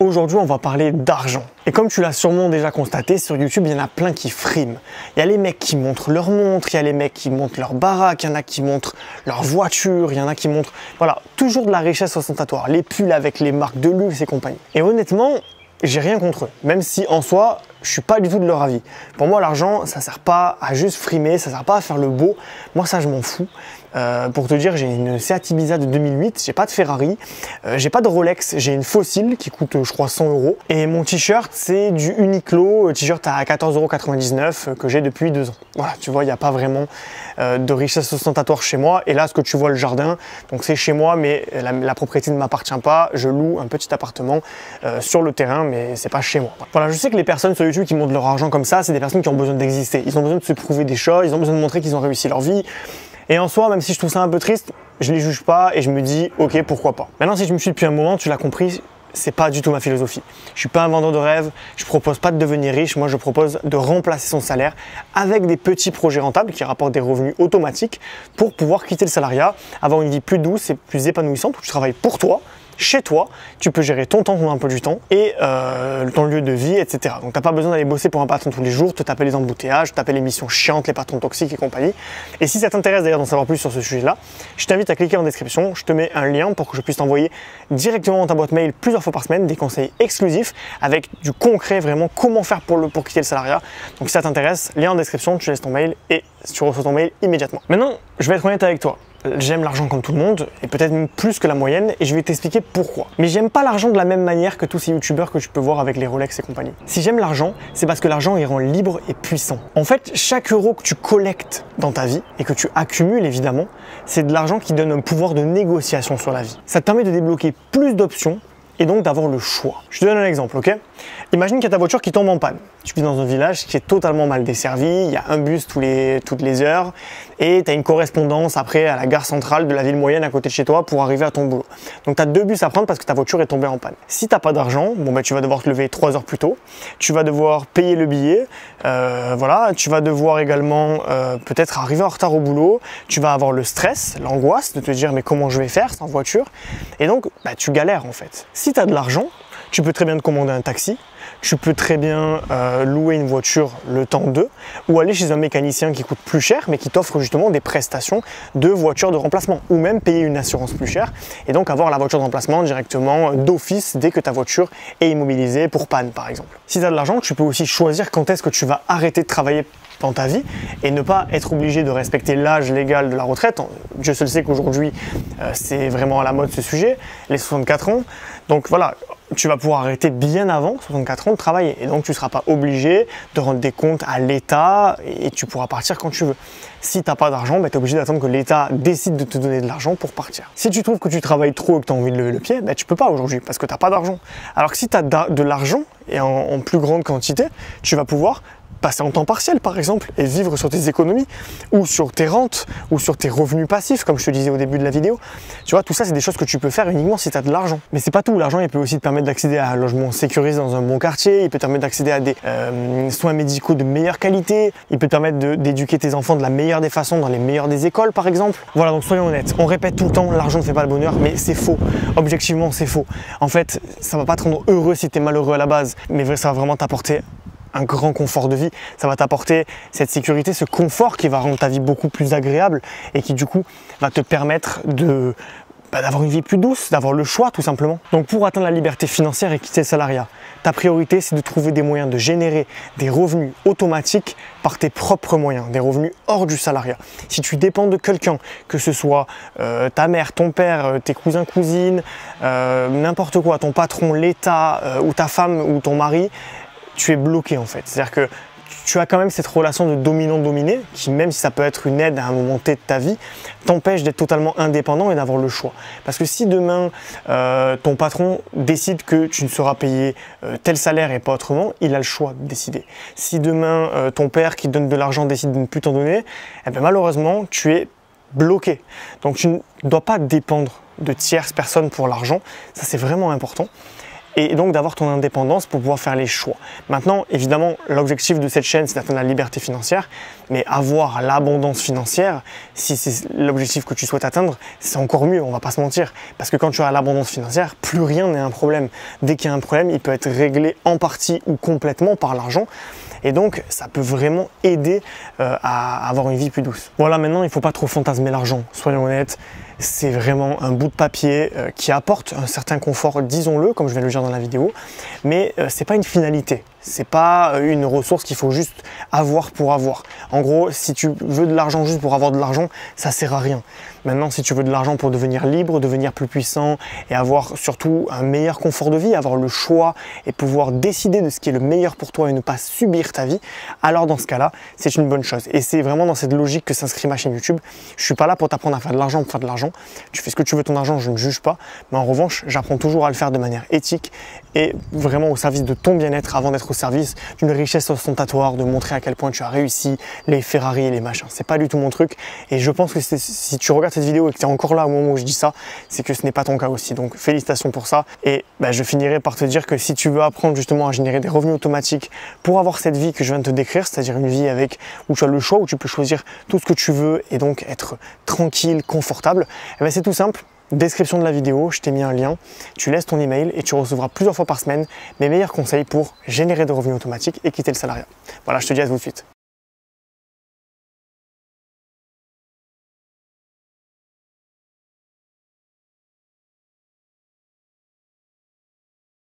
Aujourd'hui, on va parler d'argent. Et comme tu l'as sûrement déjà constaté, sur YouTube, il y en a plein qui friment. Il y a les mecs qui montrent leur montre, il y a les mecs qui montrent leur baraque, il y en a qui montrent leur voiture, il y en a qui montrent... Voilà, toujours de la richesse ostentatoire. Les pulls avec les marques de luxe et compagnie. Et honnêtement, j'ai rien contre eux. Même si en soi, je suis pas du tout de leur avis. Pour moi, l'argent, ça sert pas à juste frimer, ça sert pas à faire le beau. Moi, ça, je m'en fous. Pour te dire, j'ai une Seat Ibiza de 2008, j'ai pas de Ferrari, j'ai pas de Rolex, j'ai une Fossil qui coûte, je crois, 100 €. Et mon t-shirt, c'est du Uniqlo, t-shirt à 14,99 € que j'ai depuis 2 ans. Voilà, tu vois, il n'y a pas vraiment de richesse ostentatoire chez moi. Et là, ce que tu vois, le jardin, donc c'est chez moi, mais la propriété ne m'appartient pas. Je loue un petit appartement sur le terrain, mais c'est pas chez moi. Voilà, je sais que les personnes sur YouTube qui montrent leur argent comme ça, c'est des personnes qui ont besoin d'exister. Ils ont besoin de se prouver des choses, ils ont besoin de montrer qu'ils ont réussi leur vie. Et en soi, même si je trouve ça un peu triste, je les juge pas et je me dis, ok, pourquoi pas. Maintenant, si je me suis depuis un moment, tu l'as compris, c'est pas du tout ma philosophie. Je suis pas un vendeur de rêve, je propose pas de devenir riche, moi je propose de remplacer son salaire avec des petits projets rentables qui rapportent des revenus automatiques pour pouvoir quitter le salariat, avoir une vie plus douce et plus épanouissante où tu travailles pour toi, chez toi, tu peux gérer ton temps, ton emploi du temps et ton lieu de vie, etc. Donc, tu n'as pas besoin d'aller bosser pour un patron tous les jours, te taper les embouteillages, te taper les missions chiantes, les patrons toxiques et compagnie. Et si ça t'intéresse d'ailleurs d'en savoir plus sur ce sujet-là, je t'invite à cliquer en description. Je te mets un lien pour que je puisse t'envoyer directement dans ta boîte mail plusieurs fois par semaine des conseils exclusifs avec du concret, vraiment comment faire pour quitter le salariat. Donc, si ça t'intéresse, lien en description, tu laisses ton mail et tu reçois ton mail immédiatement. Maintenant, je vais être honnête avec toi. J'aime l'argent comme tout le monde, et peut-être même plus que la moyenne, et je vais t'expliquer pourquoi. Mais j'aime pas l'argent de la même manière que tous ces youtubeurs que tu peux voir avec les Rolex et compagnie. Si j'aime l'argent, c'est parce que l'argent il rend libre et puissant. En fait, chaque euro que tu collectes dans ta vie, et que tu accumules évidemment, c'est de l'argent qui donne un pouvoir de négociation sur la vie. Ça te permet de débloquer plus d'options, et donc d'avoir le choix. Je te donne un exemple, ok? Imagine qu'il y a ta voiture qui tombe en panne. Tu vis dans un village qui est totalement mal desservi, il y a un bus toutes les heures et tu as une correspondance après à la gare centrale de la ville moyenne à côté de chez toi pour arriver à ton boulot. Donc tu as 2 bus à prendre parce que ta voiture est tombée en panne. Si tu n'as pas d'argent, bon, tu vas devoir te lever 3 heures plus tôt, tu vas devoir payer le billet, voilà, tu vas devoir également peut-être arriver en retard au boulot, tu vas avoir le stress, l'angoisse de te dire mais comment je vais faire sans voiture, et donc tu galères en fait. Si tu as de l'argent, tu peux très bien te commander un taxi, tu peux très bien louer une voiture le temps d'eux, ou aller chez un mécanicien qui coûte plus cher, mais qui t'offre justement des prestations de voiture de remplacement, ou même payer une assurance plus chère, et donc avoir la voiture de remplacement directement d'office dès que ta voiture est immobilisée pour panne par exemple. Si tu as de l'argent, tu peux aussi choisir quand est-ce que tu vas arrêter de travailler dans ta vie et ne pas être obligé de respecter l'âge légal de la retraite. Dieu seul sait qu'aujourd'hui c'est vraiment à la mode ce sujet, les 64 ans. Donc voilà, tu vas pouvoir arrêter bien avant 64 ans de travailler et donc tu ne seras pas obligé de rendre des comptes à l'État et tu pourras partir quand tu veux. Si tu n'as pas d'argent, tu es obligé d'attendre que l'État décide de te donner de l'argent pour partir. Si tu trouves que tu travailles trop et que tu as envie de lever le pied, tu ne peux pas aujourd'hui parce que tu n'as pas d'argent. Alors que si tu as de l'argent et en plus grande quantité, tu vas pouvoir passer en temps partiel par exemple et vivre sur tes économies ou sur tes rentes ou sur tes revenus passifs comme je te disais au début de la vidéo. Tu vois, tout ça c'est des choses que tu peux faire uniquement si tu as de l'argent. Mais c'est pas tout, l'argent il peut aussi te permettre d'accéder à un logement sécurisé dans un bon quartier, il peut te permettre d'accéder à des soins médicaux de meilleure qualité, il peut te permettre d'éduquer tes enfants de la meilleure des façons dans les meilleures des écoles par exemple. Voilà, donc soyons honnêtes, on répète tout le temps l'argent ne fait pas le bonheur, mais c'est faux. Objectivement c'est faux. En fait, ça va pas te rendre heureux si tu es malheureux à la base, mais ça va vraiment t'apporter un grand confort de vie, ça va t'apporter cette sécurité, ce confort qui va rendre ta vie beaucoup plus agréable et qui du coup va te permettre d'avoir une vie plus douce, d'avoir le choix tout simplement. Donc pour atteindre la liberté financière et quitter le salariat, ta priorité c'est de trouver des moyens de générer des revenus automatiques par tes propres moyens, des revenus hors du salariat. Si tu dépends de quelqu'un, que ce soit ta mère, ton père, tes cousins, cousines, n'importe quoi, ton patron, l'État ou ta femme ou ton mari, tu es bloqué en fait. C'est-à-dire que tu as quand même cette relation de dominant-dominé qui, même si ça peut être une aide à un moment T de ta vie, t'empêche d'être totalement indépendant et d'avoir le choix. Parce que si demain ton patron décide que tu ne seras payé tel salaire et pas autrement, il a le choix de décider. Si demain ton père qui donne de l'argent décide de ne plus t'en donner, eh bien, malheureusement tu es bloqué. Donc tu ne dois pas dépendre de tierces personnes pour l'argent, ça c'est vraiment important. et donc d'avoir ton indépendance pour pouvoir faire les choix. Maintenant, évidemment, l'objectif de cette chaîne, c'est d'atteindre la liberté financière, mais avoir l'abondance financière, si c'est l'objectif que tu souhaites atteindre, c'est encore mieux, on va pas se mentir. Parce que quand tu as l'abondance financière, plus rien n'est un problème. Dès qu'il y a un problème, il peut être réglé en partie ou complètement par l'argent. Et donc, ça peut vraiment aider à avoir une vie plus douce. Voilà, maintenant, il ne faut pas trop fantasmer l'argent. Soyons honnêtes, c'est vraiment un bout de papier qui apporte un certain confort, disons-le, comme je vais le dire dans la vidéo, mais ce n'est pas une finalité. C'est pas une ressource qu'il faut juste avoir pour avoir. En gros, si tu veux de l'argent juste pour avoir de l'argent, ça sert à rien. Maintenant, si tu veux de l'argent pour devenir libre, devenir plus puissant et avoir surtout un meilleur confort de vie, avoir le choix et pouvoir décider de ce qui est le meilleur pour toi et ne pas subir ta vie, alors dans ce cas-là, c'est une bonne chose. Et c'est vraiment dans cette logique que s'inscrit ma chaîne YouTube. Je suis pas là pour t'apprendre à faire de l'argent pour faire de l'argent. Tu fais ce que tu veux de ton argent, je ne juge pas. Mais en revanche, j'apprends toujours à le faire de manière éthique et vraiment au service de ton bien-être avant d'être au service d'une richesse ostentatoire, de montrer à quel point tu as réussi, les Ferrari et les machins. C'est pas du tout mon truc. Et je pense que si tu regardes cette vidéo et que tu es encore là au moment où je dis ça, c'est que ce n'est pas ton cas aussi. Donc félicitations pour ça. Et je finirai par te dire que si tu veux apprendre justement à générer des revenus automatiques pour avoir cette vie que je viens de te décrire, c'est-à-dire une vie où tu as le choix, où tu peux choisir tout ce que tu veux et donc être tranquille, confortable, c'est tout simple. Description de la vidéo, je t'ai mis un lien, tu laisses ton email et tu recevras plusieurs fois par semaine mes meilleurs conseils pour générer des revenus automatiques et quitter le salariat. Voilà, je te dis à tout de suite.